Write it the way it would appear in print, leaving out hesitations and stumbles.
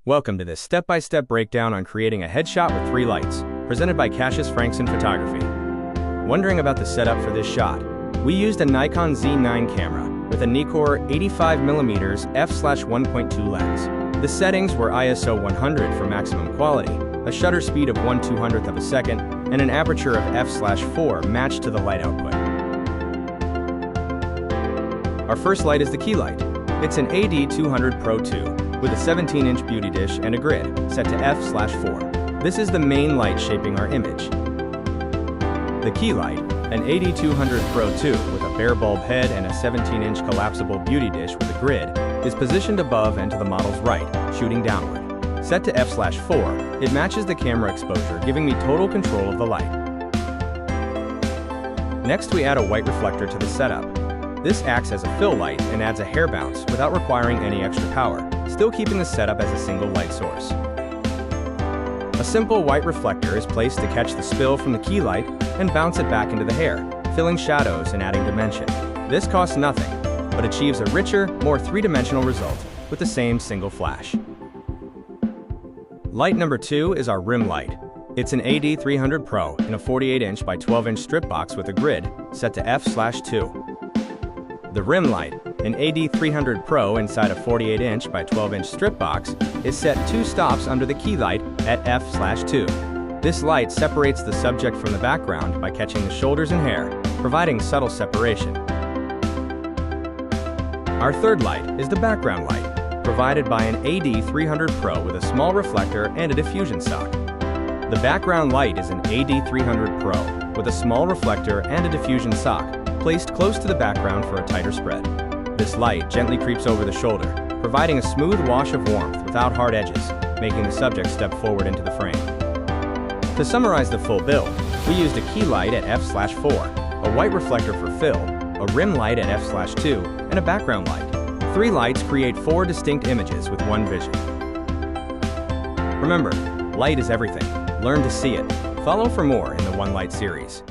Welcome to this step-by-step breakdown on creating a headshot with 3 lights, presented by Cassius Frankson Photography. Wondering about the setup for this shot? We used a Nikon Z9 camera with a Nikkor 85mm f/1.2 lens. The settings were ISO 100 for maximum quality, a shutter speed of 1/200th of a second, and an aperture of f/4 matched to the light output. Our first light is the key light. It's an AD200 Pro II with a 17-inch beauty dish and a grid set to f/4. This is the main light shaping our image. The key light, an AD200 Pro II with a bare bulb head and a 17-inch collapsible beauty dish with a grid, is positioned above and to the model's right, shooting downward. Set to f/4, it matches the camera exposure, giving me total control of the light. Next, we add a white reflector to the setup. This acts as a fill light and adds a hair bounce without requiring any extra power, still keeping the setup as a single light source. A simple white reflector is placed to catch the spill from the key light and bounce it back into the hair, filling shadows and adding dimension. This costs nothing, but achieves a richer, more three-dimensional result with the same single flash. Light number 2 is our rim light. It's an AD200 Pro in a 48-inch by 12-inch strip box with a grid set to f/2. The rim light, an AD200 Pro inside a 48-inch by 12-inch strip box, is set 2 stops under the key light at f/2. This light separates the subject from the background by catching the shoulders and hair, providing subtle separation. Our third light is the background light, provided by an AD200 Pro with a small reflector and a diffusion sock. The background light is an AD200 Pro with a small reflector and a diffusion sock, placed close to the background for a tighter spread. This light gently creeps over the shoulder, providing a smooth wash of warmth without hard edges, making the subject step forward into the frame. To summarize the full build, we used a key light at f/4, a white reflector for fill, a rim light at f/2, and a background light. 3 lights create 4 distinct images with one vision. Remember, light is everything. Learn to see it. Follow for more in the One Light series.